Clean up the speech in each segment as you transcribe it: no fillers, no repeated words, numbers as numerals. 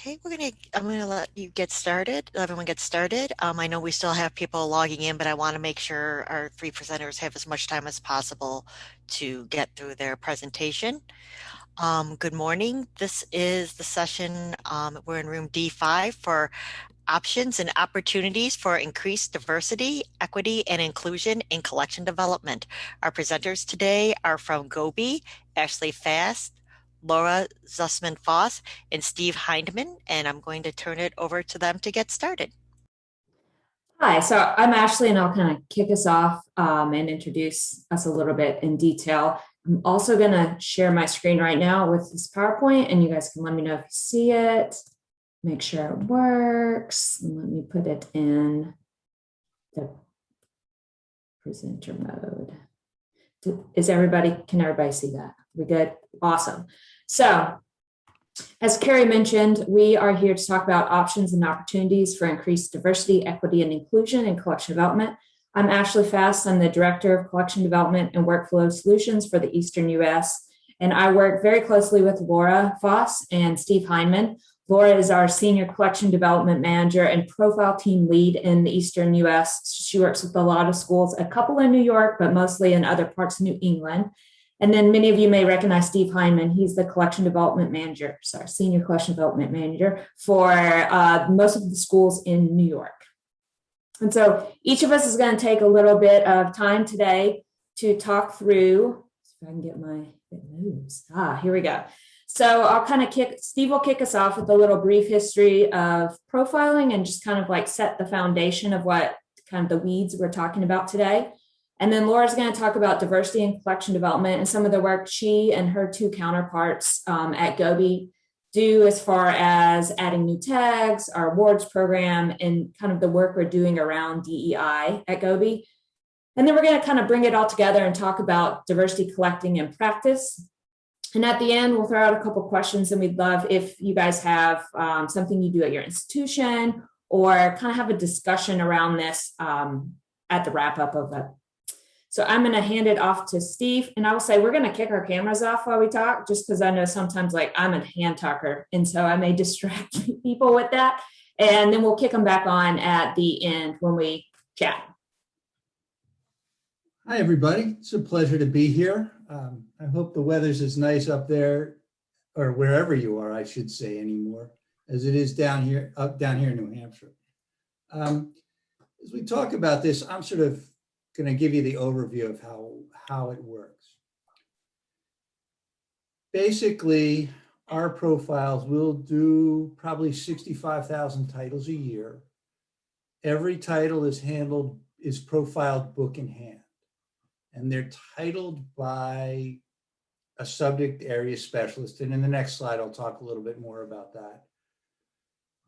Okay, I'm gonna let you get started, let everyone get started. I know we still have people logging in, but I want to make sure our three presenters have as much time as possible to get through their presentation. Good morning. This is the session, we're in room D5 for options and opportunities for increased diversity, equity, and inclusion in collection development. Our presenters today are from GOBI, Ashley Fast, Laura Zusman Foss, and Steve Hyndman, and I'm going to turn it over to them to get started. Hi, so I'm Ashley, and I'll kind of kick us off and introduce us a little bit in detail. I'm also going to share my screen right now with this PowerPoint, and you guys can let me know if you see it. Make sure it works. And let me put it in the presenter mode. Can everybody see that? We good? Awesome. So, as Carrie mentioned, we are here to talk about options and opportunities for increased diversity, equity, and inclusion in collection development. I'm Ashley Fast. I'm the Director of Collection Development and Workflow Solutions for the Eastern U.S., and I work very closely with Laura Foss and Steve Hyndman. Laura is our Senior Collection Development Manager and Profile Team Lead in the Eastern U.S. She works with a lot of schools, a couple in New York, but mostly in other parts of New England. And then many of you may recognize Steve Hyndman. He's the Senior Collection Development Manager for most of the schools in New York. And so each of us is going to take a little bit of time today to talk through, if I can get it moves. Here we go. So I'll kind of Steve will kick us off with a little brief history of profiling and just kind of like set the foundation of what kind of the weeds we're talking about today. And then Laura's going to talk about diversity in collection development and some of the work she and her two counterparts at GOBI do as far as adding new tags, our awards program, and kind of the work we're doing around DEI at GOBI. And then we're going to kind of bring it all together and talk about diversity collecting in practice. And at the end, we'll throw out a couple questions, and we'd love if you guys have something you do at your institution or kind of have a discussion around this at the wrap up of it. So I'm going to hand it off to Steve, and I will say we're going to kick our cameras off while we talk, just because I know sometimes like I'm a hand talker, and so I may distract people with that. And then we'll kick them back on at the end when we chat. Hi, everybody. It's a pleasure to be here. I hope the weather's as nice up there, or wherever you are, I should say anymore, as it is down here in New Hampshire. As we talk about this, I'm sort of going to give you the overview of how it works. Basically, our profiles will do probably 65,000 titles a year. Every title is profiled book in hand, and they're titled by a subject area specialist. And in the next slide, I'll talk a little bit more about that.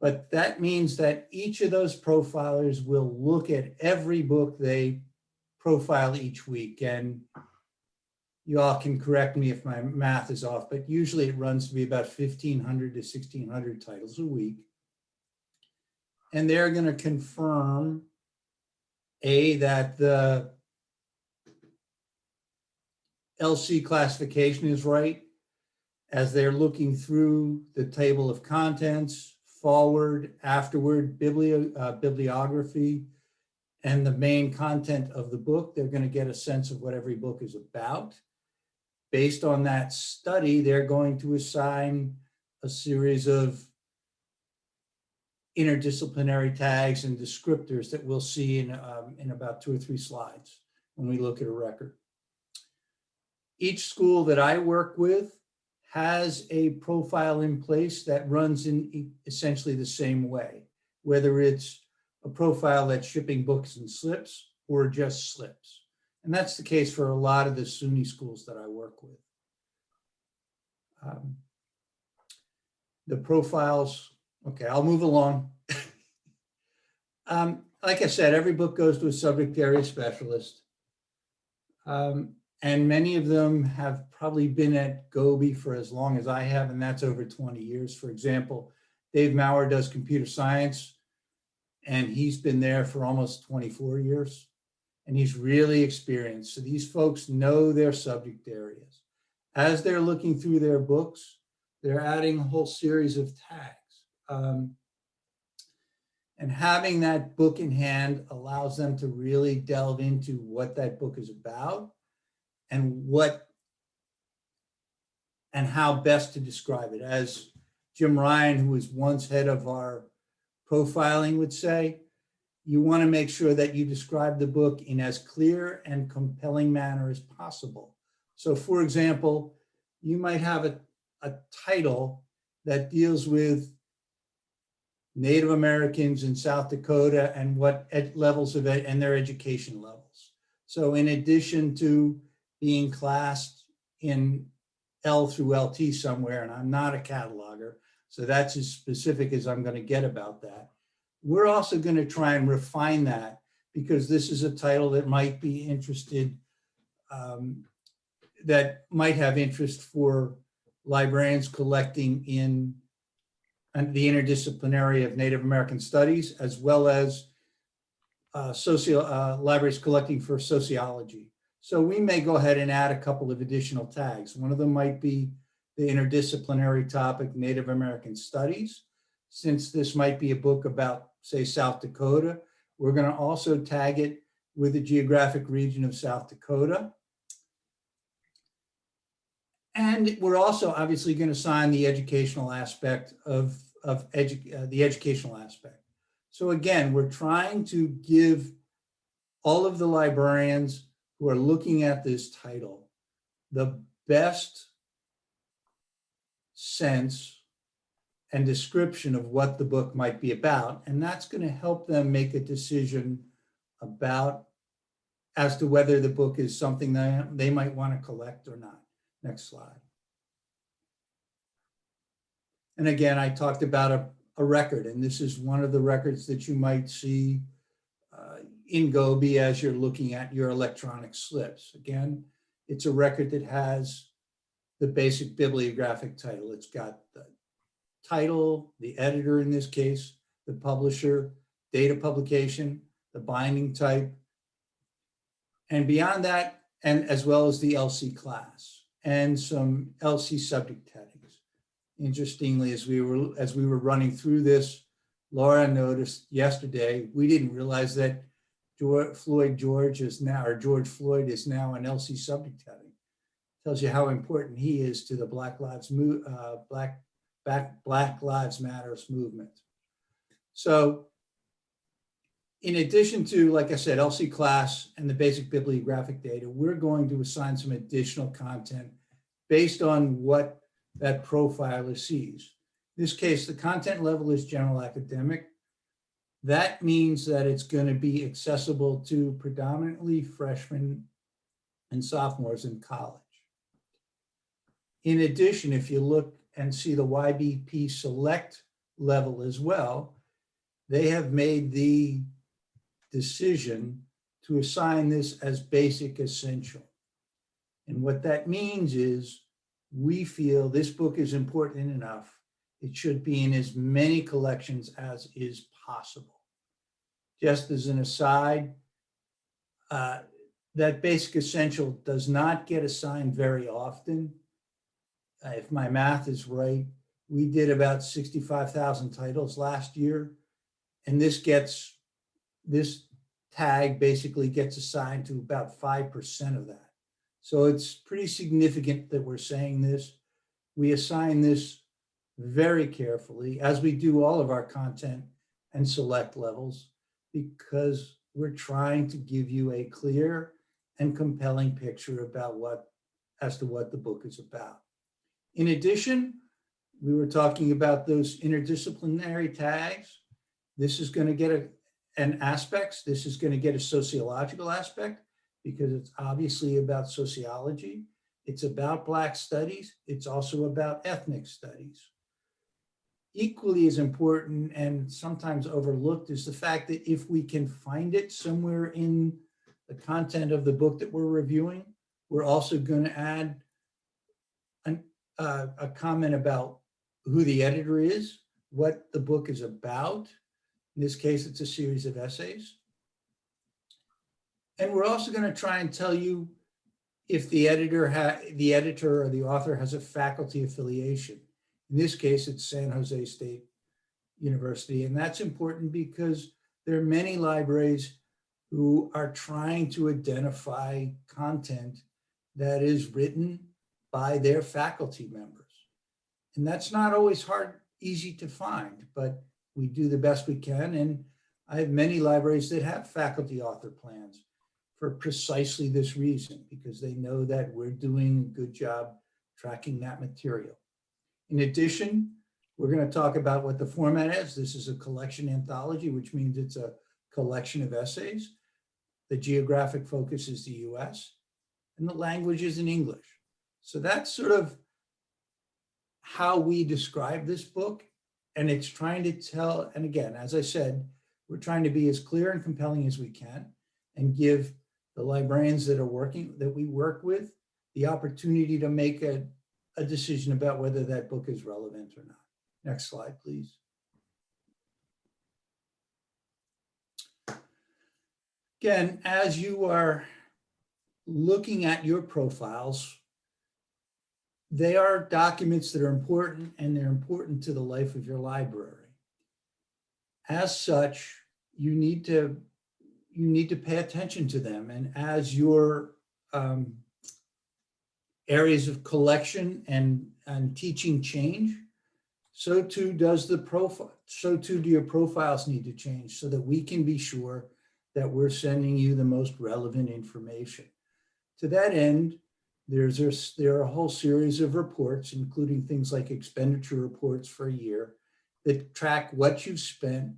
But that means that each of those profilers will look at every book they profile each week. And you all can correct me if my math is off, but usually it runs to be about 1,500 to 1,600 titles a week. And they're going to confirm, that the LC classification is right as they're looking through the table of contents, forward, afterward, bibliography, and the main content of the book. They're going to get a sense of what every book is about. Based on that study, they're going to assign a series of interdisciplinary tags and descriptors that we'll see in about 2 or 3 slides when we look at a record. Each school that I work with has a profile in place that runs in essentially the same way, whether it's a profile that's shipping books and slips or just slips. And that's the case for a lot of the SUNY schools that I work with. The profiles, okay, I'll move along. Like I said, every book goes to a subject area specialist. And many of them have probably been at GOBI for as long as I have, and that's over 20 years. For example, Dave Maurer does computer science, and he's been there for almost 24 years, and he's really experienced. So these folks know their subject areas. As they're looking through their books, they're adding a whole series of tags. And having that book in hand allows them to really delve into what that book is about and how best to describe it. As Jim Ryan, who was once head of our profiling, would say, you want to make sure that you describe the book in as clear and compelling manner as possible. So for example, you might have a title that deals with Native Americans in South Dakota and what levels of it and their education levels. So in addition to being classed in L through LT somewhere, and I'm not a cataloger, so that's as specific as I'm going to get about that. We're also going to try and refine that because this is a title that might be interested, that might have interest for librarians collecting in the interdisciplinary of Native American studies, as well as libraries collecting for sociology. So we may go ahead and add a couple of additional tags. One of them might be the interdisciplinary topic, Native American studies. Since this might be a book about, say, South Dakota, we're going to also tag it with the geographic region of South Dakota. And we're also obviously going to assign the educational aspect of the educational aspect. So again, we're trying to give all of the librarians who are looking at this title the best sense and description of what the book might be about. And that's going to help them make a decision as to whether the book is something that they might want to collect or not. Next slide. And again, I talked about a record, and this is one of the records that you might see in GOBI as you're looking at your electronic slips. Again, it's a record that has the basic bibliographic title. It's got the title, the editor in this case, the publisher, date of publication, the binding type, and beyond that, and as well as the LC class and some LC subject headings. Interestingly, as we were running through this, Laura noticed yesterday, we didn't realize that George Floyd is now an LC subject heading. Tells you how important he is to the Black Lives Matters movement. So in addition to, like I said, LC class and the basic bibliographic data, we're going to assign some additional content based on what that profiler sees. In this case, the content level is general academic. That means that it's going to be accessible to predominantly freshmen and sophomores in college. In addition, if you look and see the YBP select level as well, they have made the decision to assign this as basic essential. And what that means is we feel this book is important enough. It should be in as many collections as is possible. Just as an aside, that basic essential does not get assigned very often. If my math is right, we did about 65,000 titles last year, and this tag basically gets assigned to about 5% of that. So it's pretty significant that we're saying this. We assign this very carefully, as we do all of our content and select levels, because we're trying to give you a clear and compelling picture as to what the book is about. In addition, we were talking about those interdisciplinary tags. This is going to get an aspects. This is going to get a sociological aspect because it's obviously about sociology. It's about Black studies. It's also about ethnic studies. Equally as important and sometimes overlooked is the fact that if we can find it somewhere in the content of the book that we're reviewing, we're also going to add a comment about who the editor is, what the book is about. In this case, it's a series of essays. And we're also going to try and tell you if the editor or the author has a faculty affiliation. In this case, it's San Jose State university. And that's important because there are many libraries who are trying to identify content that is written by their faculty members. And that's not always easy to find, but we do the best we can. And I have many libraries that have faculty author plans for precisely this reason, because they know that we're doing a good job tracking that material. In addition, we're going to talk about what the format is. This is a collection anthology, which means it's a collection of essays. The geographic focus is the US, and the language is in English. So that's sort of how we describe this book. And it's trying to tell, and again, as I said, we're trying to be as clear and compelling as we can and give the librarians that we work with the opportunity to make a decision about whether that book is relevant or not. Next slide, please. Again, as you are looking at your profiles, they are documents that are important, and they're important to the life of your library. As such, you need to pay attention to them. And as your areas of collection and teaching change, so too does the profile. So too do your profiles need to change, so that we can be sure that we're sending you the most relevant information. To that end, there are a whole series of reports, including things like expenditure reports for a year, that track what you've spent,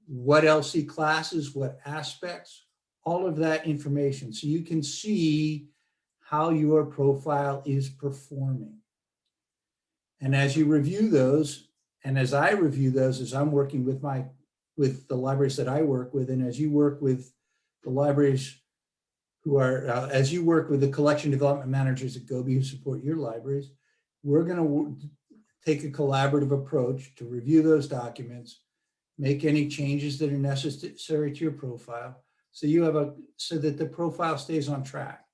what LC classes, what aspects, all of that information. So you can see how your profile is performing. And as you review those, and as I review those, as I'm working with the libraries that I work with, and as you work with the libraries who are, as you work with the collection development managers at GOBI who support your libraries, we're going to take a collaborative approach to review those documents, make any changes that are necessary to your profile, so that the profile stays on track,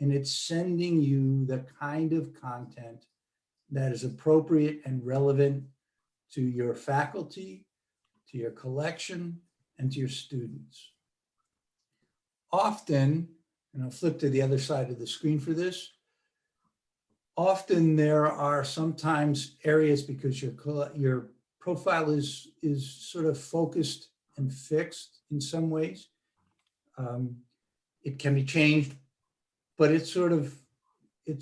and it's sending you the kind of content that is appropriate and relevant to your faculty, to your collection, and to your students. Often, and I'll flip to the other side of the screen for this, often there are sometimes areas, because your profile is sort of focused and fixed in some ways. It can be changed, but it's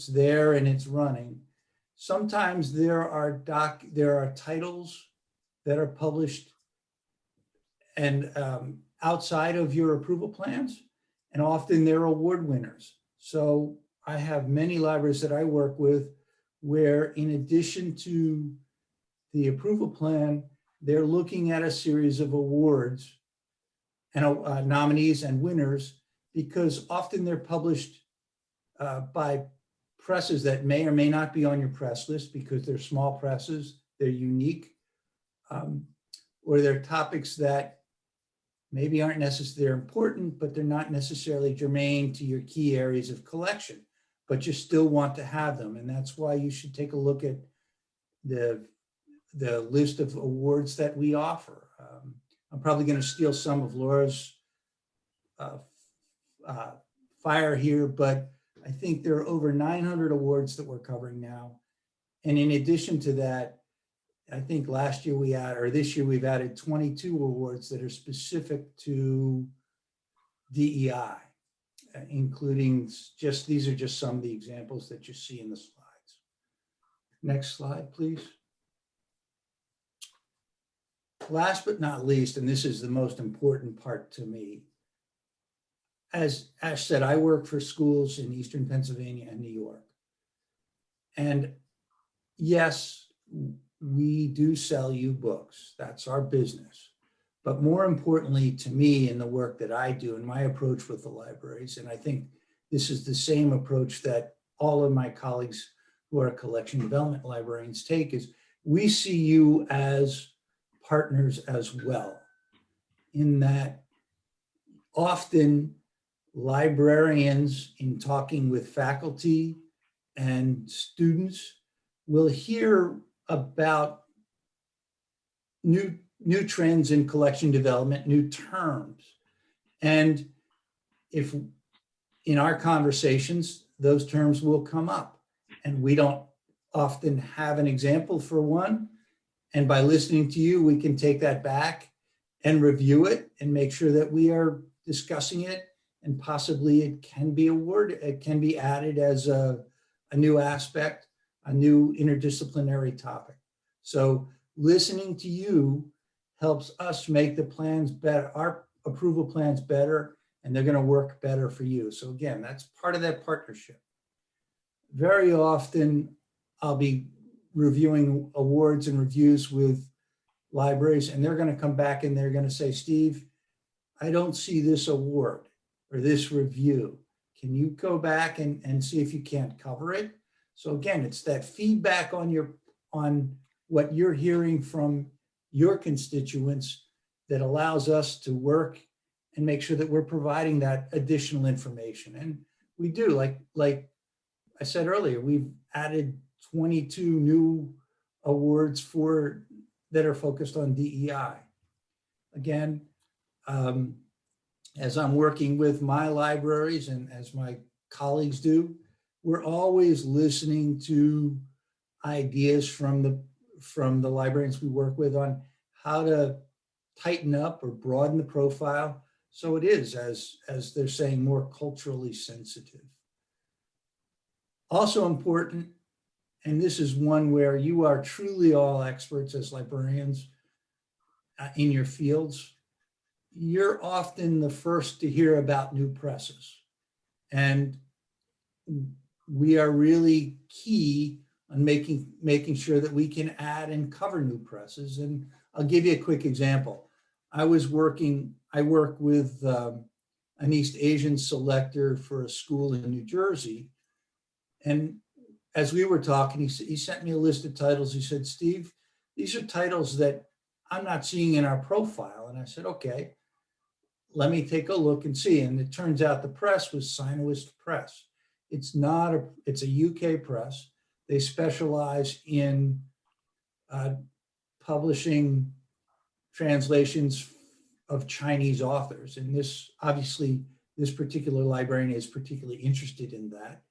there and it's running. Sometimes there are titles that are published and outside of your approval plans, and often they're award winners. So I have many libraries that I work with where, in addition to the approval plan, they're looking at a series of awards and nominees and winners, because often they're published by presses that may or may not be on your press list, because they're small presses, they're unique, or they're topics that maybe aren't necessarily important, but they're not necessarily germane to your key areas of collection, but you still want to have them. And that's why you should take a look at the list of awards that we offer. I'm probably going to steal some of Laura's fire here, but I think there are over 900 awards that we're covering now. And in addition to that, I think this year we've added 22 awards that are specific to DEI, including these are just some of the examples that you see in the slides. Next slide, please. Last but not least, and this is the most important part to me, as Ash said, I work for schools in Eastern Pennsylvania and New York. And yes, we do sell you books. That's our business. But more importantly to me, in the work that I do and my approach with the libraries, and I think this is the same approach that all of my colleagues who are collection development librarians take, is we see you as partners as well, in that often librarians, in talking with faculty and students, will hear about new trends in collection development, new terms. And if in our conversations, those terms will come up and we don't often have an example for one. And by listening to you, we can take that back and review it and make sure that we are discussing it, and possibly it can be it can be added as a new aspect, a new interdisciplinary topic. So listening to you helps us make the plans better, our approval plans better, and they're going to work better for you. So again, that's part of that partnership. Very often I'll be reviewing awards and reviews with libraries, and they're going to come back and they're going to say, Steve, I don't see this award or this review. Can you go back and see if you can't cover it? So again, it's that feedback on what you're hearing from your constituents that allows us to work and make sure that we're providing that additional information. And we do, like I said earlier, we've added 22 new awards that are focused on DEI. Again, as I'm working with my libraries and as my colleagues do, we're always listening to ideas from the librarians we work with on how to tighten up or broaden the profile so it is, as they're saying, more culturally sensitive. Also important, and this is one where you are truly all experts as librarians in your fields, you're often the first to hear about new presses. And we are really key on making sure that we can add and cover new presses. And I'll give you a quick example. I work with an East Asian selector for a school in New Jersey. And as we were talking, he sent me a list of titles. He said, Steve, these are titles that I'm not seeing in our profile. And I said, okay, let me take a look and see. And it turns out the press was SUNYLA Press. It's a UK press. They specialize in publishing translations of Chinese authors. And this particular librarian is particularly interested in that.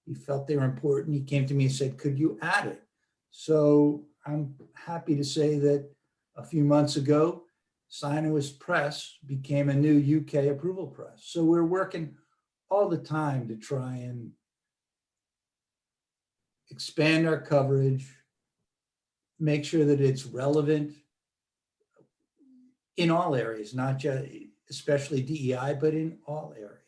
He felt they were important. He came to me and said, could you add it? So I'm happy to say that a few months ago, SUNYLA Press became a new UK approval press. So we're working all the time to try and expand our coverage, make sure that it's relevant in all areas, not just especially DEI, but in all areas.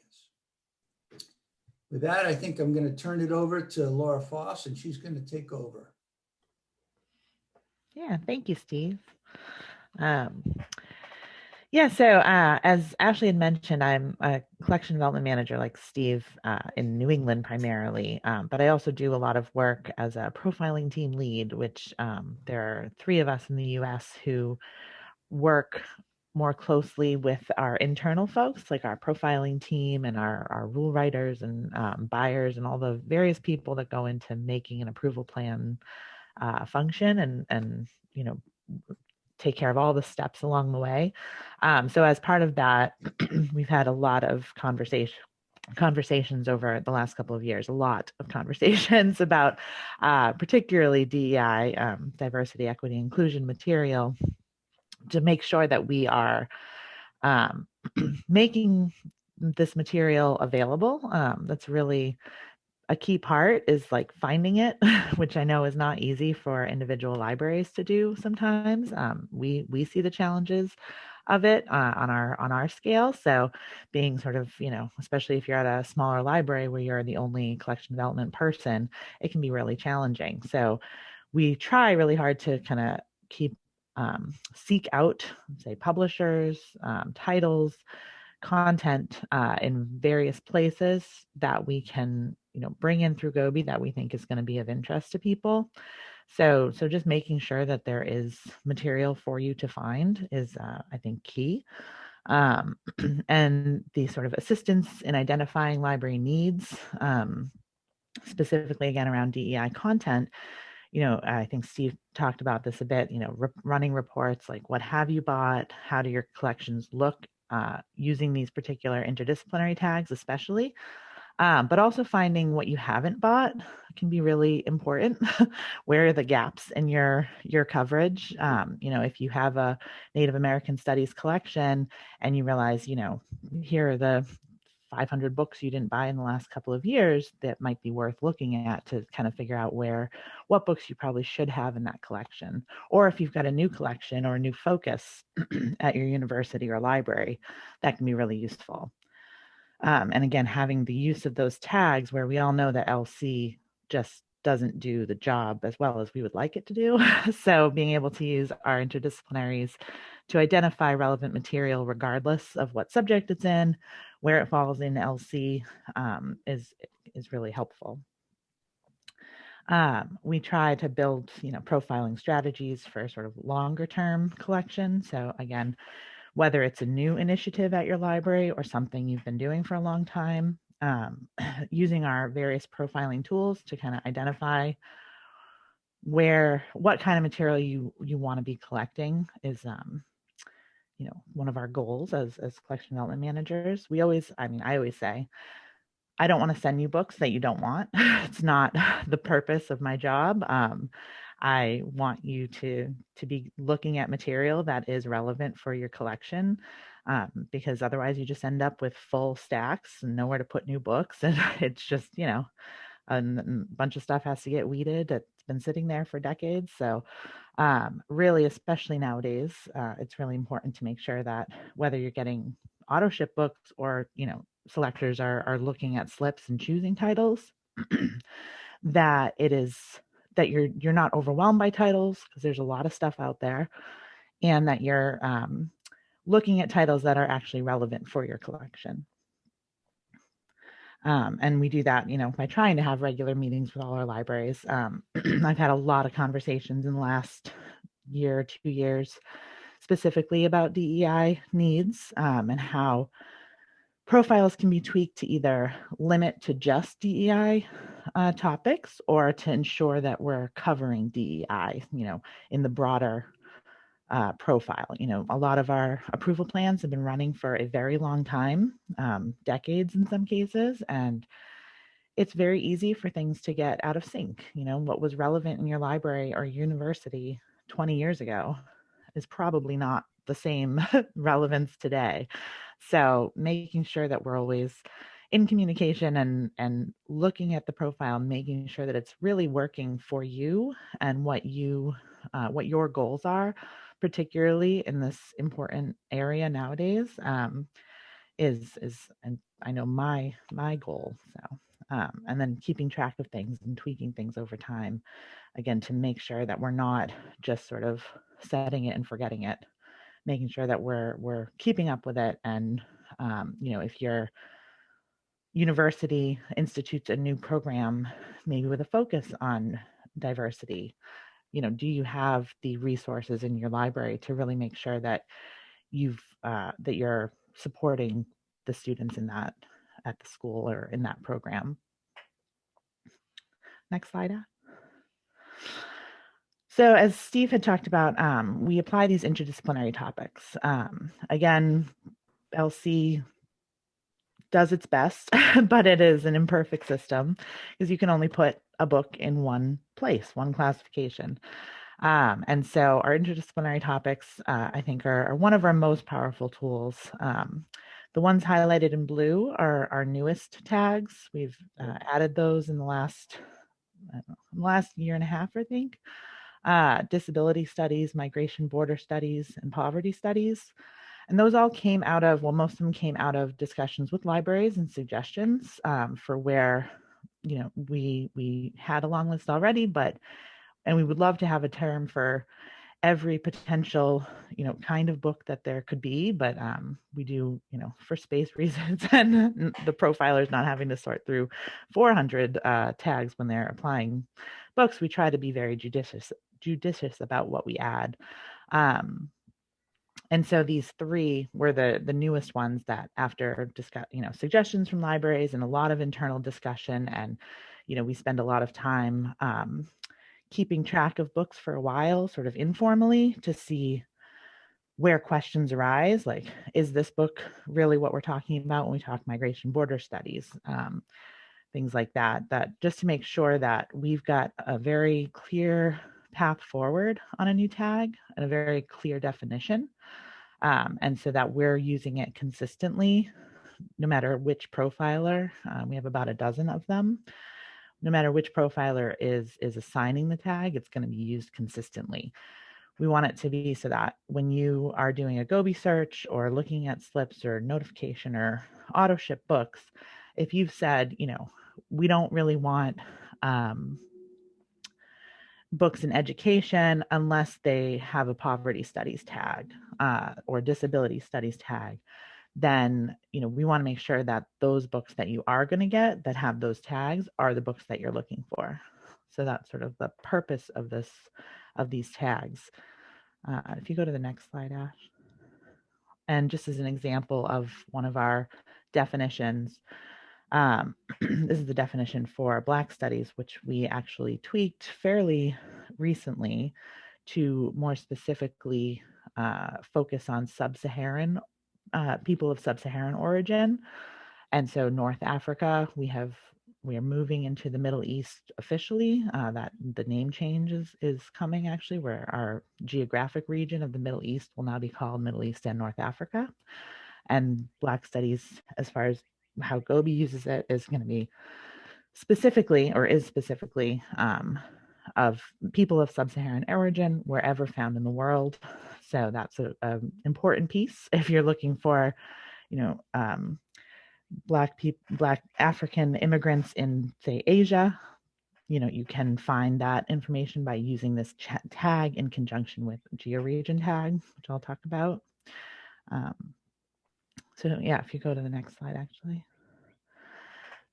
With that, I think I'm going to turn it over to Laura Foss, and she's going to take over. Yeah, thank you, Steve. So as Ashley had mentioned, I'm a collection development manager like Steve in New England primarily, but I also do a lot of work as a profiling team lead, which there are 3 of us in the US who work more closely with our internal folks, like our profiling team and our rule writers and buyers and all the various people that go into making an approval plan function and take care of all the steps along the way. So as part of that, we've had a lot of conversations over the last couple of years, a lot of conversations about particularly DEI, diversity, equity, inclusion material, to make sure that we are making this material available. That's really a key part, is like finding it, which I know is not easy for individual libraries to do sometimes. We see the challenges of it on our scale. So being sort of, especially if you're at a smaller library where you're the only collection development person, it can be really challenging. So we try really hard to kind of seek out, say, publishers, titles, content in various places that we can, bring in through GOBI that we think is going to be of interest to people. So just making sure that there is material for you to find is, I think, key. And the sort of assistance in identifying library needs, specifically again around DEI content. I think Steve talked about this a bit, running reports like what have you bought? How do your collections look using these particular interdisciplinary tags, especially? But also finding what you haven't bought can be really important. Where are the gaps in your coverage? If you have a Native American Studies collection and you realize, here are the 500 books you didn't buy in the last couple of years, that might be worth looking at to kind of figure out what books you probably should have in that collection. Or if you've got a new collection or a new focus at your university or library, that can be really useful. And again, having the use of those tags where we all know that LC just doesn't do the job as well as we would like it to do. So being able to use our interdisciplinaries to identify relevant material regardless of what subject it's in, where it falls in LC, is really helpful. We try to build, profiling strategies for sort of longer term collection. So again, whether it's a new initiative at your library or something you've been doing for a long time, using our various profiling tools to kind of identify what kind of material you want to be collecting is one of our goals as collection development managers. I always say, I don't want to send you books that you don't want. It's not the purpose of my job. I want you to be looking at material that is relevant for your collection, because otherwise you just end up with full stacks and nowhere to put new books. And it's just, a bunch of stuff has to get weeded. It's been sitting there for decades. So really, especially nowadays, it's really important to make sure that whether you're getting auto ship books or, selectors are looking at slips and choosing titles, that you're not overwhelmed by titles, because there's a lot of stuff out there, and that you're looking at titles that are actually relevant for your collection. And we do that, by trying to have regular meetings with all our libraries. I've had a lot of conversations in the last year or 2 years specifically about DEI needs, and how profiles can be tweaked to either limit to just DEI topics, or to ensure that we're covering DEI, in the broader profile. A lot of our approval plans have been running for a very long time, decades in some cases, and it's very easy for things to get out of sync. What was relevant in your library or university 20 years ago is probably not the same relevance today. So making sure that we're always in communication and looking at the profile, making sure that it's really working for you and what your goals are, particularly in this important area nowadays, is and I know my goal. So and then keeping track of things and tweaking things over time, again, to make sure that we're not just sort of setting it and forgetting it, making sure that we're keeping up with it. And if your university institutes a new program, maybe with a focus on diversity, do you have the resources in your library to really make sure that you're supporting the students in that at the school or in that program? Next slide. So as Steve had talked about, we apply these interdisciplinary topics. Again, LC does its best, but it is an imperfect system because you can only put a book in one place, one classification. And so our interdisciplinary topics, I think, are one of our most powerful tools. The ones highlighted in blue are our newest tags. We've added those in the last year and a half, I think. Disability studies, migration border studies, and poverty studies. And those all came out of, most of them came out of discussions with libraries and suggestions for where, we had a long list already, and we would love to have a term for every potential, kind of book that there could be, but we do, for space reasons and the profilers not having to sort through 400 tags when they're applying books, we try to be very judicious about what we add. And so these three were the newest ones that, after suggestions from libraries and a lot of internal discussion, and we spend a lot of time keeping track of books for a while, sort of informally, to see where questions arise, like, is this book really what we're talking about when we talk migration border studies? Things like that, just to make sure that we've got a very clear path forward on a new tag and a very clear definition. And so that we're using it consistently, no matter which profiler. We have about a dozen of them. No matter which profiler is assigning the tag, it's going to be used consistently. We want it to be so that when you are doing a GOBI search or looking at slips or notification or auto ship books, if you've said, we don't really want books in education unless they have a poverty studies tag or disability studies tag, then we want to make sure that those books that you are going to get that have those tags are the books that you're looking for. So that's sort of the purpose of these tags. If you go to the next slide, Ash. And just as an example of one of our definitions, this is the definition for Black studies, which we actually tweaked fairly recently to more specifically focus on sub-Saharan people of sub-Saharan origin. And so North Africa, we are moving into the Middle East officially. That the name change is coming actually, where our geographic region of the Middle East will now be called Middle East and North Africa. And Black studies, as far as how GOBI uses it, is going to be specifically of people of sub-Saharan origin wherever found in the world. So that's an important piece if you're looking for, Black African immigrants in, say, Asia. You can find that information by using this tag in conjunction with GeoRegion tag, which I'll talk about. So yeah, if you go to the next slide, actually.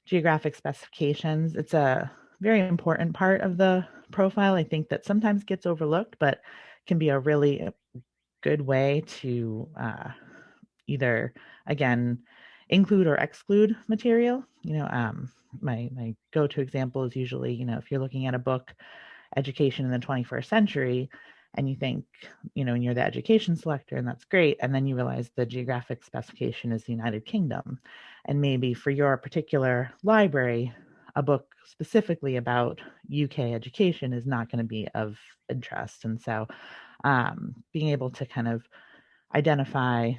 Geographic specifications, it's a very important part of the profile. I think that sometimes gets overlooked, but can be a really good way to either, again, include or exclude material. My go-to example is usually, if you're looking at a book, Education in the 21st Century, and you think, and you're the education selector, and that's great, and then you realize the geographic specification is the United Kingdom, and maybe for your particular library, a book specifically about UK education is not going to be of interest. And so being able to kind of identify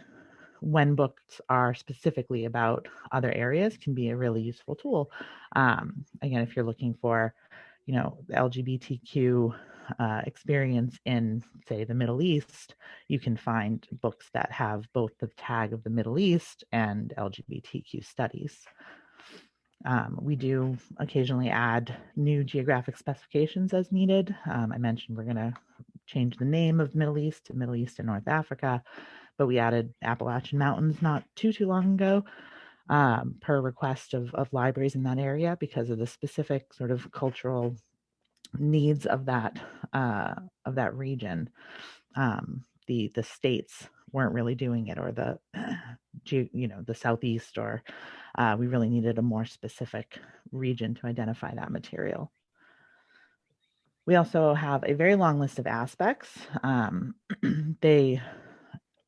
when books are specifically about other areas can be a really useful tool. Again, if you're looking for, the LGBTQ experience in, say, the Middle East, you can find books that have both the tag of the Middle East and LGBTQ studies. We do occasionally add new geographic specifications as needed. I mentioned we're going to change the name of Middle East to Middle East and North Africa, but we added Appalachian Mountains not too long ago per request of libraries in that area because of the specific sort of cultural needs of that region. The states weren't really doing it, or the Southeast, or we really needed a more specific region to identify that material. We also have a very long list of aspects.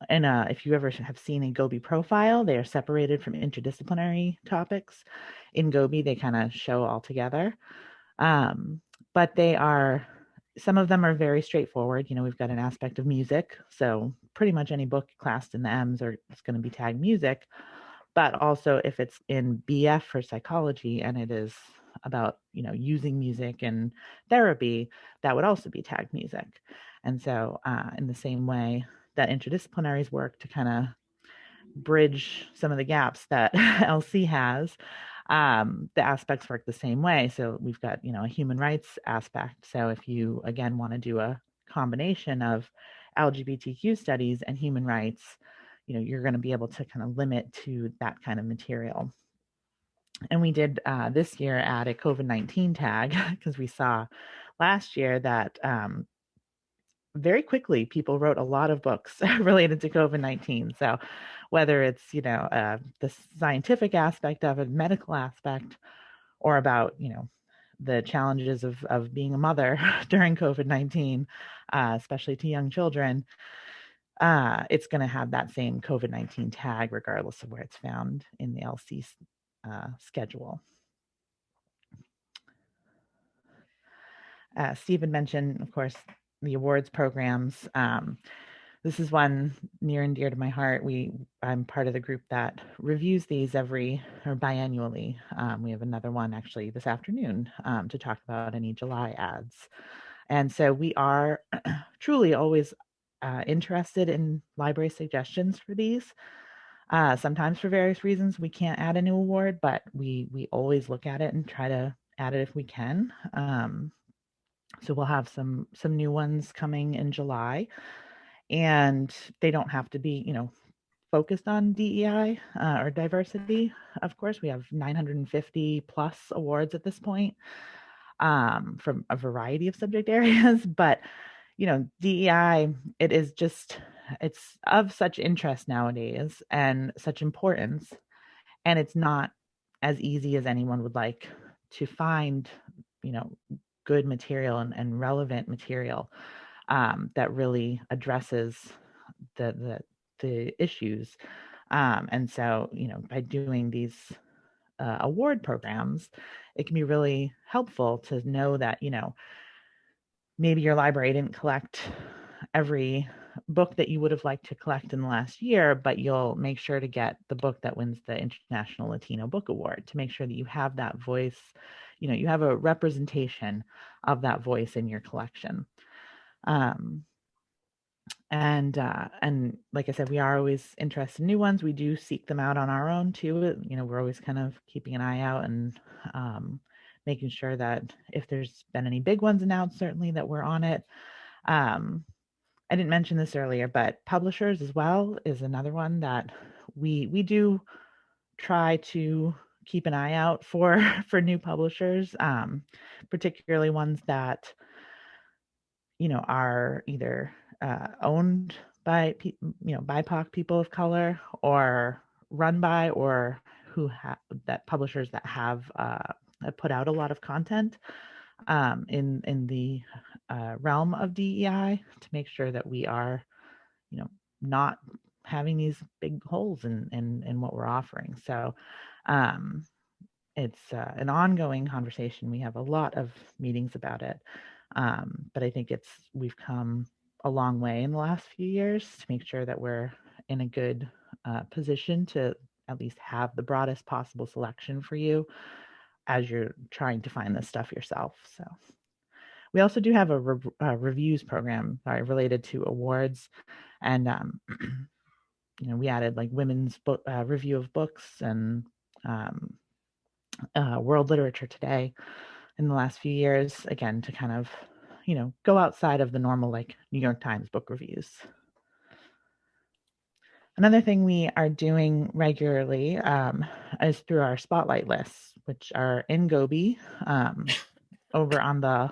If you ever have seen a GOBI profile, they are separated from interdisciplinary topics. In GOBI, they kind of show all together. But some of them are very straightforward. We've got an aspect of music. So pretty much any book classed in the M's is going to be tagged music. But also if it's in BF for psychology and it is about, using music in therapy, that would also be tagged music. And so in the same way that interdisciplinaries work to kind of bridge some of the gaps that LC has, the aspects work the same way. So we've got, a human rights aspect. So if you, again, want to do a combination of LGBTQ studies and human rights, you're going to be able to kind of limit to that kind of material. And we did this year add a COVID-19 tag because we saw last year that very quickly people wrote a lot of books related to COVID-19. So whether it's, the scientific aspect of it, medical aspect, or about, the challenges of being a mother during COVID-19, especially to young children, it's going to have that same COVID-19 tag regardless of where it's found in the LC schedule. Steve had mentioned, of course, the awards programs. This is one near and dear to my heart. I'm part of the group that reviews these biannually. We have another one actually this afternoon to talk about any July ads. And so we are truly always interested in library suggestions for these. Sometimes for various reasons we can't add a new award, but we always look at it and try to add it if we can. So we'll have some new ones coming in July, and they don't have to be, focused on DEI or diversity. Of course, we have 950 plus awards at this point from a variety of subject areas, but DEI, it's of such interest nowadays and such importance, and it's not as easy as anyone would like to find, good material and relevant material that really addresses the issues. And so, by doing these award programs, it can be really helpful to know that, maybe your library didn't collect every book that you would have liked to collect in the last year, but you'll make sure to get the book that wins the International Latino Book Award to make sure that you have that voice, you have a representation of that voice in your collection. And like I said, we are always interested in new ones. We do seek them out on our own too. We're always kind of keeping an eye out and making sure that if there's been any big ones announced, certainly that we're on it. I didn't mention this earlier, but publishers as well is another one that we do try to keep an eye out for new publishers, particularly ones that are either owned by BIPOC people of color, or run by, or who have that publishers that have put out a lot of content in the realm of DEI, to make sure that we are, not having these big holes in what we're offering. So it's an ongoing conversation. We have a lot of meetings about it, but I think we've come a long way in the last few years to make sure that we're in a good position to at least have the broadest possible selection for you as you're trying to find this stuff yourself. So we also do have a reviews program related to awards, and we added like women's book review of books and world literature today in the last few years, again, to kind of go outside of the normal like New York Times book reviews. Another thing we are doing regularly is through our spotlight lists, which are in GOBI over on the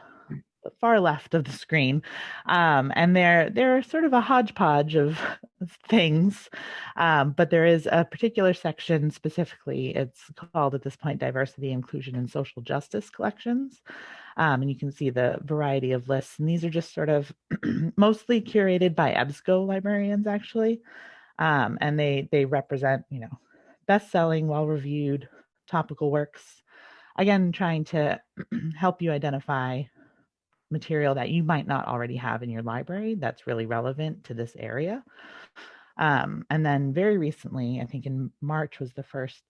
far left of the screen. And they're sort of a hodgepodge of things, but there is a particular section specifically. It's called at this point Diversity, Inclusion, and Social Justice Collections. And you can see the variety of lists. And these are just sort of mostly curated by EBSCO librarians, actually. And they represent, best-selling, well-reviewed, topical works. Again, trying to help you identify material that you might not already have in your library that's really relevant to this area. And then very recently, I think in March was the first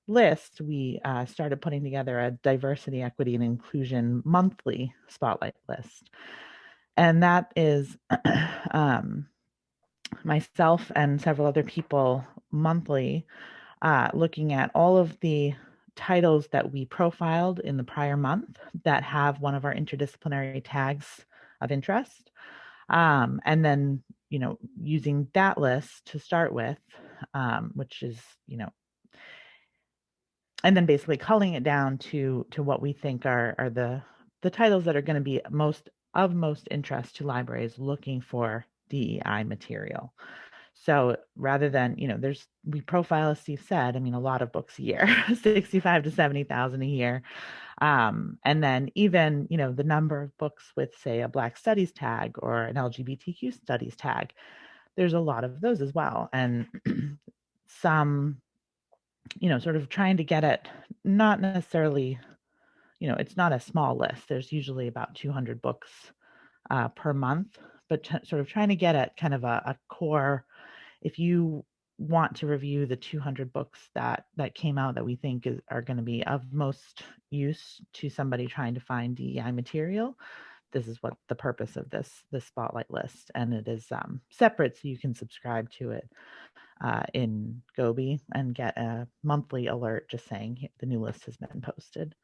list, we started putting together a diversity, equity, and inclusion monthly spotlight list. And that is myself and several other people monthly looking at all of the titles that we profiled in the prior month that have one of our interdisciplinary tags of interest. And then, using that list to start with, which is, and then basically culling it down to what we think are the titles that are going to be most interest to libraries looking for DEI material. So rather than, we profile, as Steve said, I mean, a lot of books a year, 65 to 70,000 a year. And then even, the number of books with, say, a Black Studies tag or an LGBTQ studies tag, there's a lot of those as well. And some, sort of trying to get it, not necessarily, it's not a small list. There's usually about 200 books per month, but sort of trying to get at kind of a core, if you want to review the 200 books that came out that we think are going to be of most use to somebody trying to find DEI material, this is what the purpose of this spotlight list. And it is separate, so you can subscribe to it in GOBI and get a monthly alert just saying the new list has been posted.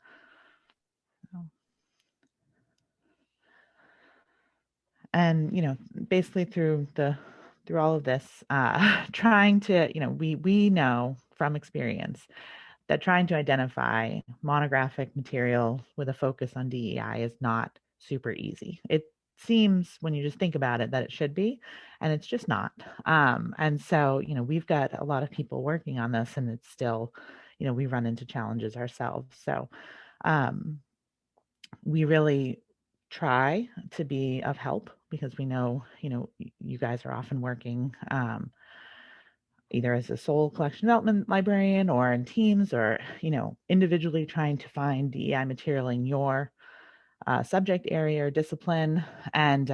And basically through all of this, trying to, we know from experience that trying to identify monographic material with a focus on DEI is not super easy. It seems, when you just think about it, that it should be, and it's just not. And so, we've got a lot of people working on this, and it's still, we run into challenges ourselves. So we really try to be of help, because we know, you guys are often working either as a sole collection development librarian or in teams, or, individually trying to find DEI material in your subject area or discipline, and,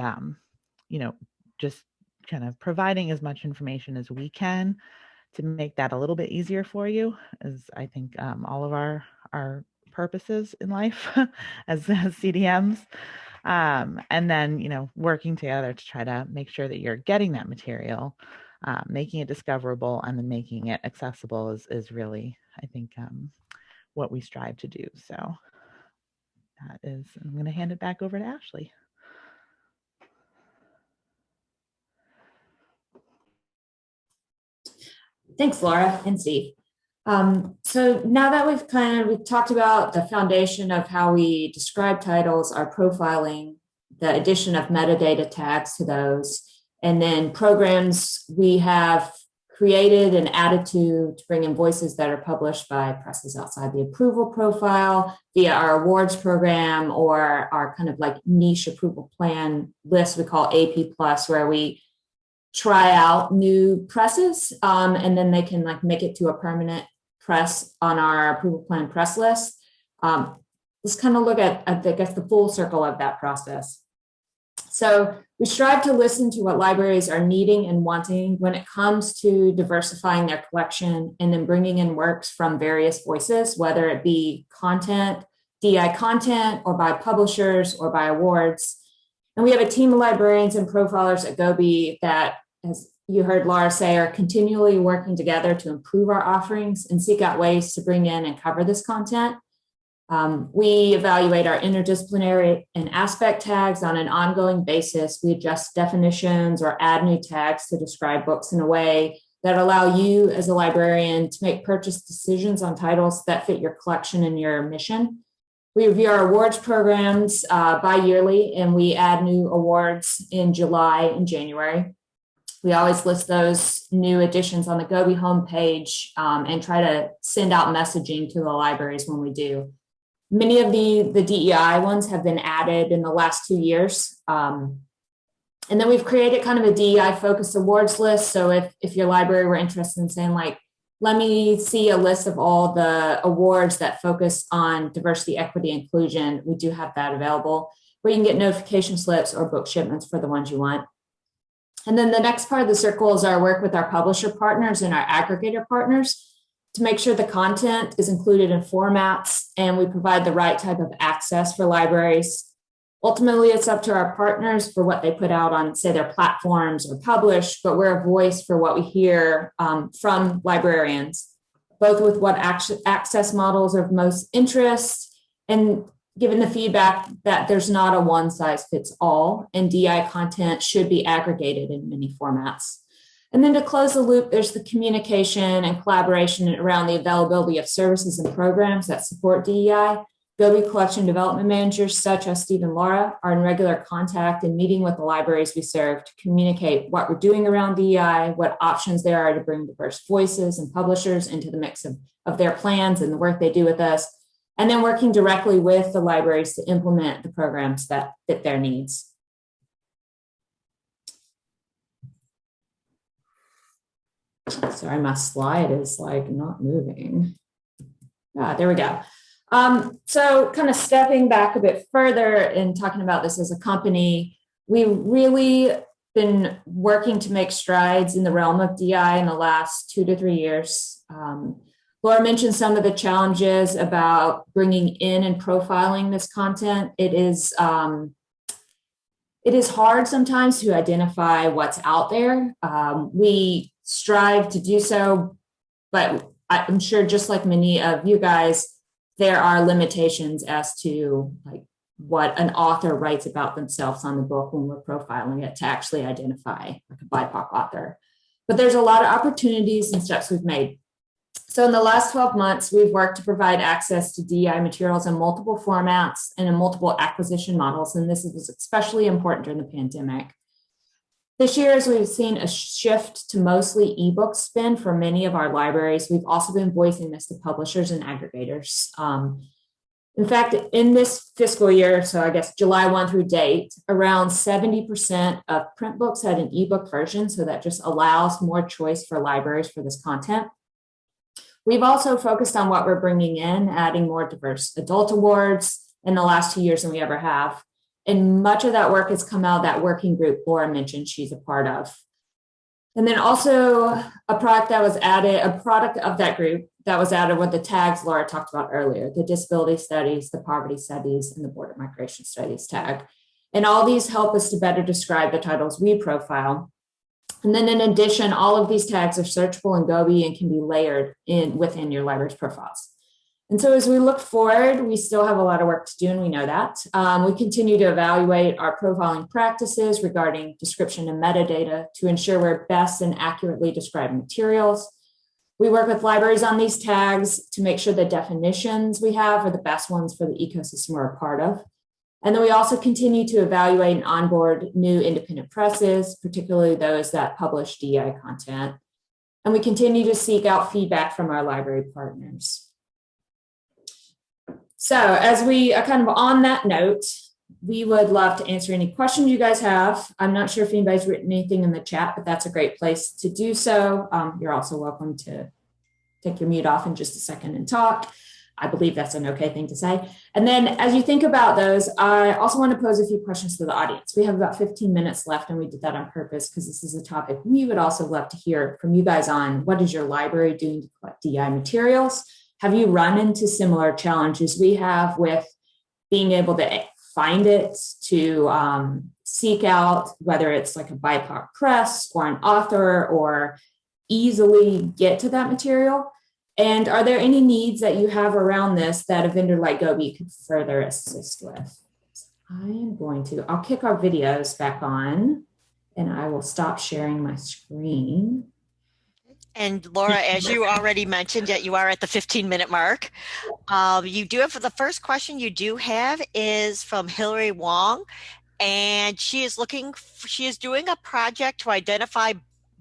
just kind of providing as much information as we can to make that a little bit easier for you, is I think all of our purposes in life as CDMs. And then, working together to try to make sure that you're getting that material, making it discoverable, and then making it accessible is really, I think, what we strive to do. So that is, I'm going to hand it back over to Ashley. Thanks, Laura and Steve. So now that we've talked about the foundation of how we describe titles, our profiling, the addition of metadata tags to those, and then programs we have created and added to bring in voices that are published by presses outside the approval profile via our awards program, or our kind of like niche approval plan list we call AP Plus, where we try out new presses and then they can like make it to a permanent press on our approval plan press list. Let's kind of look at, I guess, the full circle of that process. So we strive to listen to what libraries are needing and wanting when it comes to diversifying their collection, and then bringing in works from various voices, whether it be content, DI content, or by publishers or by awards. And we have a team of librarians and profilers at GOBI that, as you heard Laura say, are continually working together to improve our offerings and seek out ways to bring in and cover this content. We evaluate our interdisciplinary and aspect tags on an ongoing basis. We adjust definitions or add new tags to describe books in a way that allow you as a librarian to make purchase decisions on titles that fit your collection and your mission. We review our awards programs bi-yearly, and we add new awards in July and January. We always list those new additions on the GOBI homepage and try to send out messaging to the libraries when we do. Many of the DEI ones have been added in the last 2 years. And then we've created kind of a DEI focused awards list. So if your library were interested in saying, like, let me see a list of all the awards that focus on diversity, equity, inclusion, we do have that available, where you can get notification slips or book shipments for the ones you want. And then the next part of the circle is our work with our publisher partners and our aggregator partners to make sure the content is included in formats and we provide the right type of access for libraries. Ultimately, it's up to our partners for what they put out on, say, their platforms or publish, but we're a voice for what we hear from librarians, both with what access models are of most interest, and given the feedback that there's not a one size fits all, and DI content should be aggregated in many formats. And then to close the loop, there's the communication and collaboration around the availability of services and programs that support DEI. GOBI collection development managers, such as Steve and Laura, are in regular contact and meeting with the libraries we serve to communicate what we're doing around DEI, what options there are to bring diverse voices and publishers into the mix of their plans and the work they do with us, and then working directly with the libraries to implement the programs that fit their needs. Sorry, my slide is like not moving. There we go. So kind of stepping back a bit further and talking about this as a company, we've really been working to make strides in the realm of DI in the last 2 to 3 years. Laura mentioned some of the challenges about bringing in and profiling this content. It is hard sometimes to identify what's out there. We strive to do so, but I'm sure just like many of you guys, there are limitations as to like what an author writes about themselves on the book when we're profiling it to actually identify like a BIPOC author. But there's a lot of opportunities and steps we've made. So in the last 12 months, we've worked to provide access to DEI materials in multiple formats and in multiple acquisition models. And this was especially important during the pandemic. This year, as we've seen a shift to mostly ebook spend for many of our libraries, we've also been voicing this to publishers and aggregators. In fact, in this fiscal year, so I guess July 1 through date, around 70% of print books had an ebook version, so that just allows more choice for libraries for this content. We've also focused on what we're bringing in, adding more diverse adult awards in the last 2 years than we ever have. And much of that work has come out of that working group Laura mentioned she's a part of. And then also a product that was added, a product of that group that was added with the tags Laura talked about earlier, the disability studies, the poverty studies, and the border migration studies tag. And all these help us to better describe the titles we profile. And then in addition, all of these tags are searchable in GOBI and can be layered within your library's profiles. And so as we look forward, we still have a lot of work to do, and we know that. We continue to evaluate our profiling practices regarding description and metadata to ensure we're best and accurately describing materials. We work with libraries on these tags to make sure the definitions we have are the best ones for the ecosystem we're a part of. And then we also continue to evaluate and onboard new independent presses, particularly those that publish DEI content. And we continue to seek out feedback from our library partners. So as we are kind of on that note, we would love to answer any questions you guys have. I'm not sure if anybody's written anything in the chat, but that's a great place to do so. You're also welcome to take your mute off in just a second and talk. I believe that's an okay thing to say. And then as you think about those, I also want to pose a few questions to the audience. We have about 15 minutes left, and we did that on purpose because this is a topic we would also love to hear from you guys on. What is your library doing to collect DI materials? Have you run into similar challenges we have with being able to find it, to seek out whether it's like a BIPOC press or an author, or easily get to that material? And are there any needs that you have around this that a vendor like GOBI could further assist with? I'll kick our videos back on, and I will stop sharing my screen. And Laura, as you already mentioned, that you are at the 15-minute mark. You do have, for the first question you do have is from Hillary Wong, and she is doing a project to identify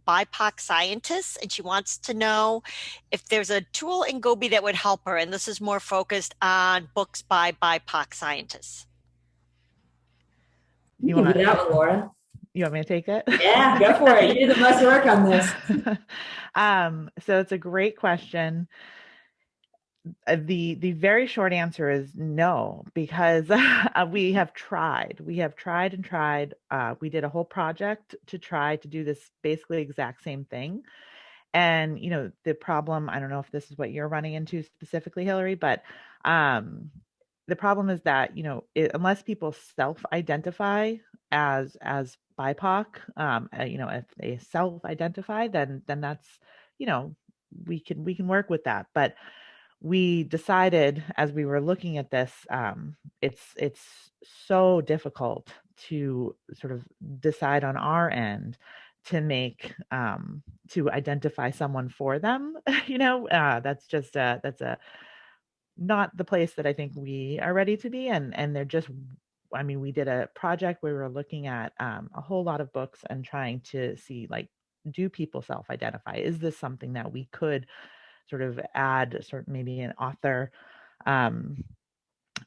BIPOC scientists, and she wants to know if there's a tool in GOBI that would help her, and this is more focused on books by BIPOC scientists. You want to do that one, Laura? You want me to take it? Yeah, go for it. You do the most work on this. So it's a great question. The very short answer is no, because we have tried. We have tried and tried. We did a whole project to try to do this basically exact same thing. And, you know, the problem, I don't know if this is what you're running into specifically, Hillary, but the problem is that, you know, unless people self-identify as BIPOC, you know, if they self-identify, then that's, you know, we can work with that. But we decided as we were looking at this, it's so difficult to sort of decide on our end to make to identify someone for them. You know, that's just that's a not the place that I think we are ready to be. And they're just, I mean, we did a project where we were looking at a whole lot of books and trying to see, like, do people self-identify? Is this something that we could sort of add, sort of maybe an author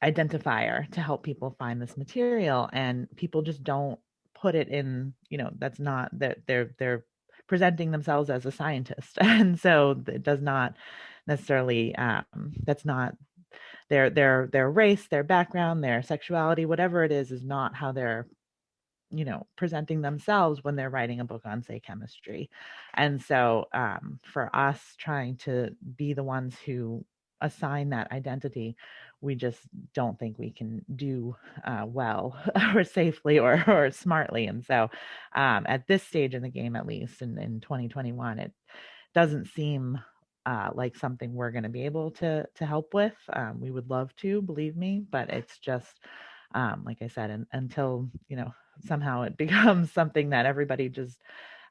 identifier to help people find this material? And people just don't put it in, that's not that they're presenting themselves as a scientist. And so it does not necessarily, that's not their race, their background, their sexuality, whatever it is not how they're presenting themselves when they're writing a book on, say, chemistry. And so for us trying to be the ones who assign that identity, we just don't think we can do well or safely or smartly. And so at this stage in the game, at least in 2021, it doesn't seem like something we're going to be able to help with. We would love to, believe me, but it's just like I said, until somehow it becomes something that everybody just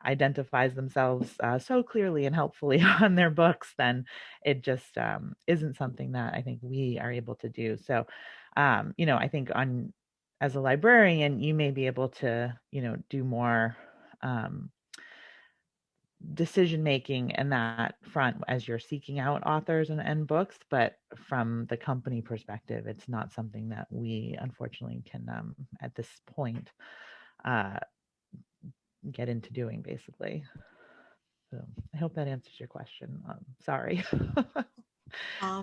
identifies themselves so clearly and helpfully on their books, then it just isn't something that I think we are able to do. So, I think as a librarian, you may be able to, do more decision making in that front as you're seeking out authors and books, but from the company perspective, it's not something that we unfortunately can at this point get into doing, basically. So I hope that answers your question. Sorry.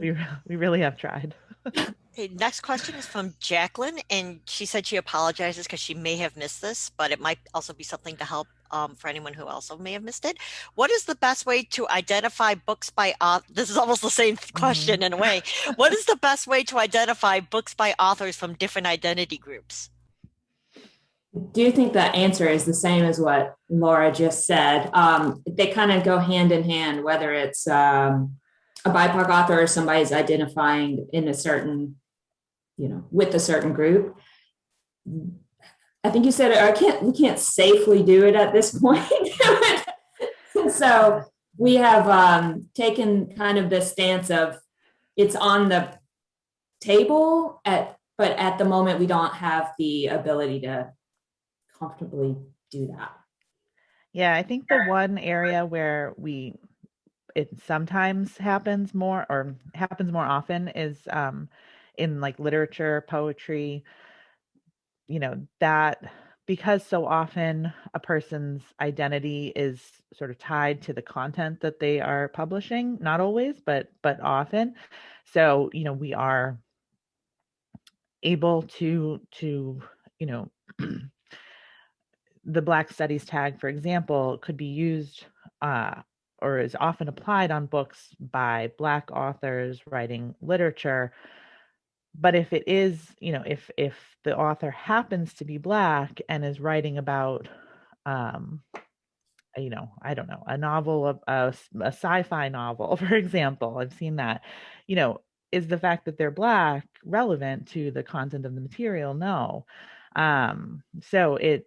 we really have tried. Okay, next question is from Jacqueline, and she said she apologizes because she may have missed this, but it might also be something to help for anyone who also may have missed it. What is the best way to identify books by this is almost the same question in a way. What is the best way to identify books by authors from different identity groups? Do you think the answer is the same as what Laura just said? They kind of go hand in hand, whether it's a BIPOC author or somebody's identifying in a certain, with a certain group. I think you said we can't safely do it at this point. So we have taken kind of the stance of it's on the table, but at the moment we don't have the ability to comfortably do that. Yeah, I think the one area where it sometimes happens more often is in like literature, poetry, that because so often a person's identity is sort of tied to the content that they are publishing, not always, but often. So, we are able to the Black Studies tag, for example, could be used or is often applied on books by Black authors writing literature. But if it is, if the author happens to be Black and is writing about, I don't know, a novel, a sci-fi novel, for example, I've seen that, is the fact that they're Black relevant to the content of the material? No. So it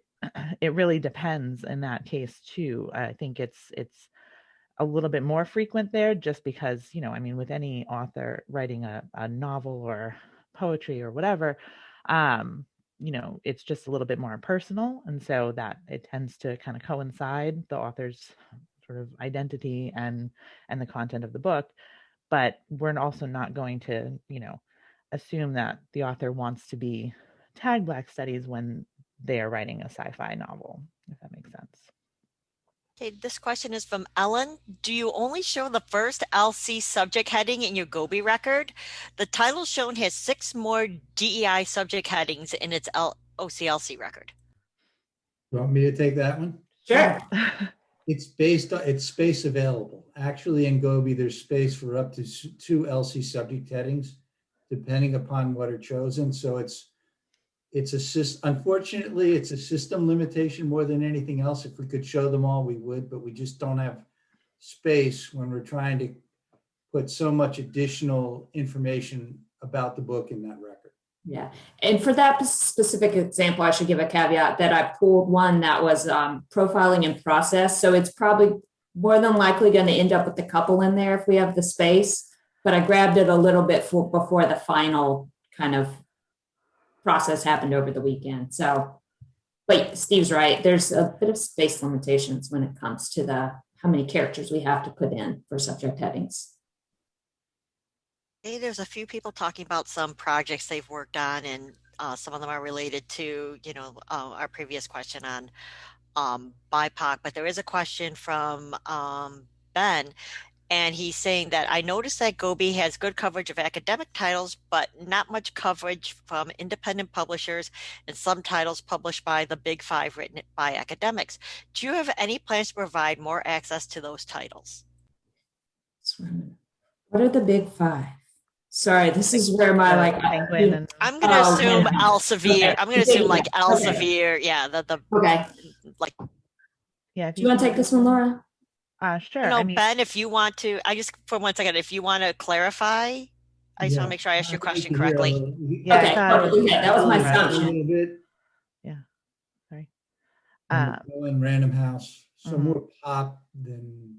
really depends in that case too. I think it's a little bit more frequent there just because, with any author writing a novel or poetry or whatever, it's just a little bit more personal. And so that it tends to kind of coincide the author's sort of identity and the content of the book. But we're also not going to, assume that the author wants to be tagged Black Studies when they are writing a sci-fi novel, if that makes sense. Okay, this question is from Ellen. Do you only show the first LC subject heading in your GOBI record? The title shown has 6 more DEI subject headings in its OCLC record. You want me to take that one? Sure. It's space available. Actually, in GOBI, there's space for up to 2 LC subject headings, depending upon what are chosen. So unfortunately, it's a system limitation more than anything else. If we could show them all, we would, but we just don't have space when we're trying to put so much additional information about the book in that record. Yeah. And for that specific example, I should give a caveat that I pulled one that was profiling in process. So it's probably more than likely going to end up with a couple in there if we have the space. but I grabbed it a little bit before the final kind of process happened over the weekend. So, but Steve's right. There's a bit of space limitations when it comes to how many characters we have to put in for subject headings. Hey, there's a few people talking about some projects they've worked on, and some of them are related to, our previous question on BIPOC. But there is a question from Ben, and he's saying that I noticed that GOBI has good coverage of academic titles, but not much coverage from independent publishers and some titles published by the Big Five written by academics. Do you have any plans to provide more access to those titles? What are the Big Five? Sorry, this is where my Penguin and I'm gonna assume yeah. Elsevier. Okay. I'm gonna assume like Okay. Elsevier. Yeah, Okay. like. Yeah. Do you want to take this one, Laura? Sure. No, Ben, if you want to, I just for 1 second, if you want to clarify, I just want to make sure I asked your question correctly. Yeah, Okay. That was my A assumption. little bit. Yeah. Sorry. In Random House, so more pop than.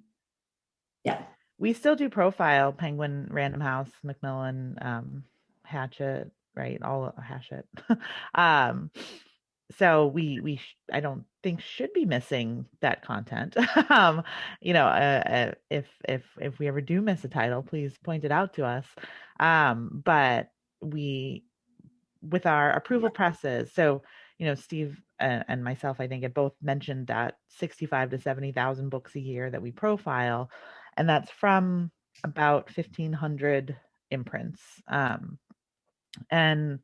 Yeah. We still do profile, Penguin, Random House, Macmillan, Hatchet, right? All Hatchet. So I don't think should be missing that content. If we ever do miss a title, please point it out to us. But with our approval presses, so Steve and myself, I think, have both mentioned that 65 to 70,000 books a year that we profile, and that's from about 1,500 imprints. And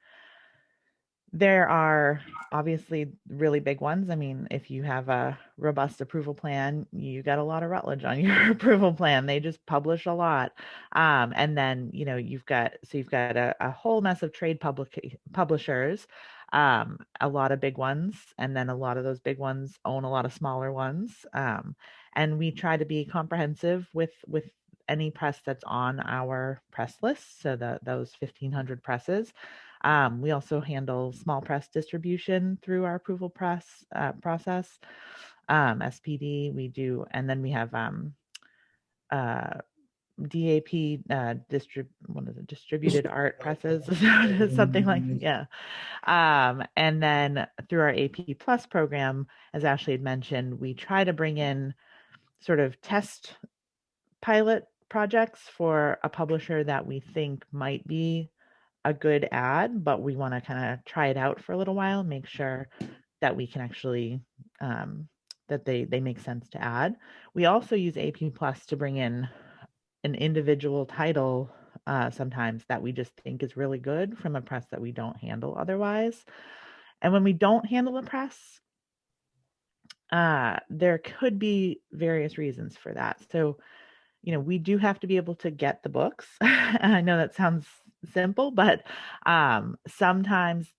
there are obviously really big ones. I mean, if you have a robust approval plan, you got a lot of Routledge on your approval plan. They just publish a lot. And then, you've got a whole mess of trade publishers, a lot of big ones, and then a lot of those big ones own a lot of smaller ones. And we try to be comprehensive with any press that's on our press list. So those 1,500 presses. We also handle small press distribution through our approval process, SPD. We do, and then we have DAP distributed art presses, something like yeah. And then through our AP Plus program, as Ashley had mentioned, we try to bring in sort of test pilot projects for a publisher that we think might be a good ad, but we want to kind of try it out for a little while, make sure that we can actually that they make sense to add. We also use AP Plus to bring in an individual title sometimes that we just think is really good from a press that we don't handle otherwise. And when we don't handle a press, there could be various reasons for that. So we do have to be able to get the books. I know that sounds simple, but sometimes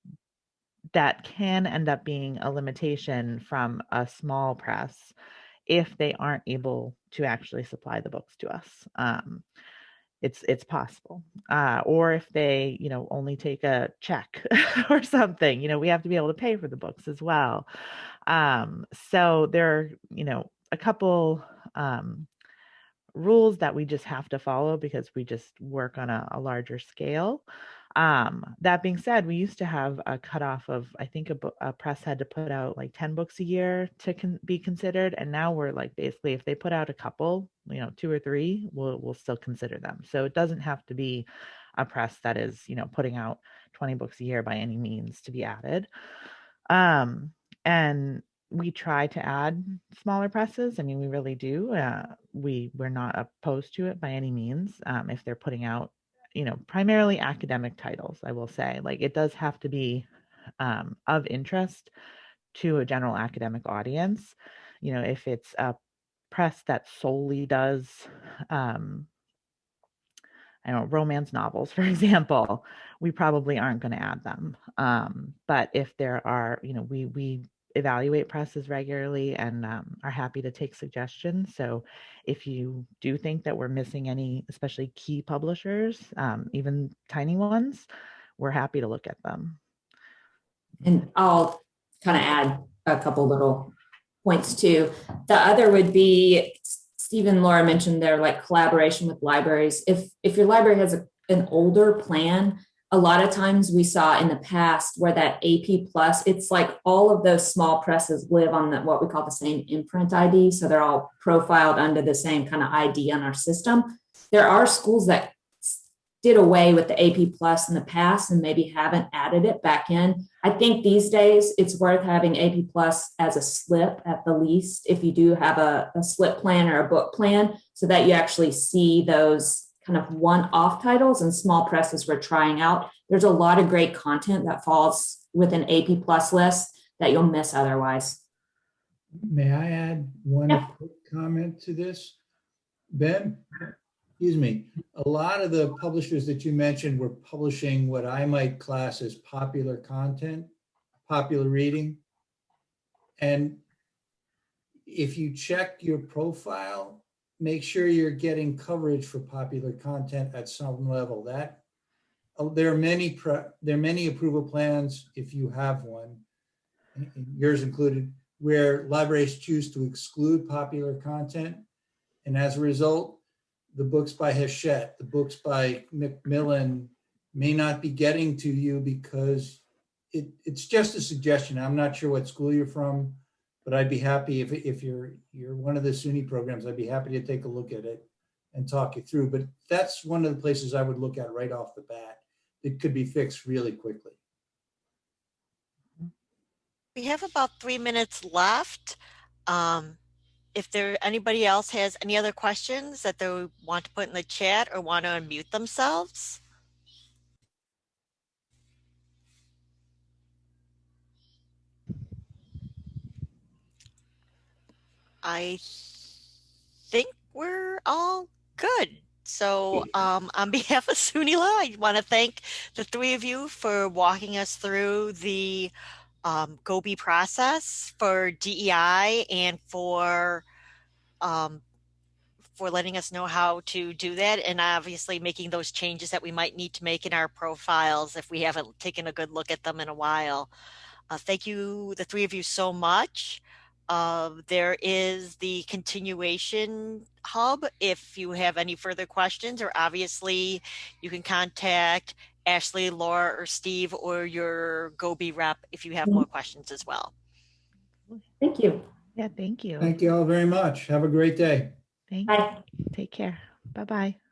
that can end up being a limitation from a small press if they aren't able to actually supply the books to us. It's possible, or if they only take a check or something. We have to be able to pay for the books as well. So there are a couple rules that we just have to follow because we just work on a larger scale. That being said, we used to have a cutoff of, I think a press had to put out like 10 books a year to be considered. And now we're like, basically, if they put out a couple, 2 or 3, we'll still consider them. So it doesn't have to be a press that is, putting out 20 books a year by any means to be added. And we try to add smaller presses. I mean, we really do. We're not opposed to it by any means. If they're putting out, primarily academic titles, I will say, like it does have to be of interest to a general academic audience. If it's a press that solely does, romance novels, for example, we probably aren't going to add them. But if there are, we evaluate presses regularly and are happy to take suggestions. So if you do think that we're missing any, especially key publishers, even tiny ones, we're happy to look at them. And I'll kind of add a couple little points too. The other would be Steve and Laura mentioned their like collaboration with libraries. If your library has an older plan, a lot of times we saw in the past where that AP plus, it's like all of those small presses live on what we call the same imprint ID. So they're all profiled under the same kind of ID on our system. There are schools that did away with the AP plus in the past and maybe haven't added it back in. I think these days it's worth having AP plus as a slip at the least, if you do have a slip plan or a book plan, so that you actually see those kind of one-off titles and small presses we're trying out. There's a lot of great content that falls with an AP plus list that you'll miss otherwise. May I add one quick comment to this? Ben, excuse me, a lot of the publishers that you mentioned were publishing what I might class as popular content, popular reading. And if you check your profile, make sure you're getting coverage for popular content at some level. There are many approval plans, if you have one, yours included, where libraries choose to exclude popular content. And as a result, the books by Hachette, the books by Macmillan may not be getting to you because it's just a suggestion. I'm not sure what school you're from, but I'd be happy if you're one of the SUNY programs, I'd be happy to take a look at it and talk you through. But that's one of the places I would look at right off the bat. It could be fixed really quickly. We have about 3 minutes left. If anybody else has any other questions that they want to put in the chat or want to unmute themselves. I think we're all good. So on behalf of SUNYLA, I want to thank the three of you for walking us through the GOBI process for DEI and for letting us know how to do that, and obviously making those changes that we might need to make in our profiles if we haven't taken a good look at them in a while. Thank you, the three of you, so much. There is the continuation hub if you have any further questions, or obviously you can contact Ashley, Laura, or Steve, or your GOBI rep if you have more questions as well. Thank you. Yeah, thank you. Thank you all very much. Have a great day. Thank Bye. you. Take care. Bye-bye.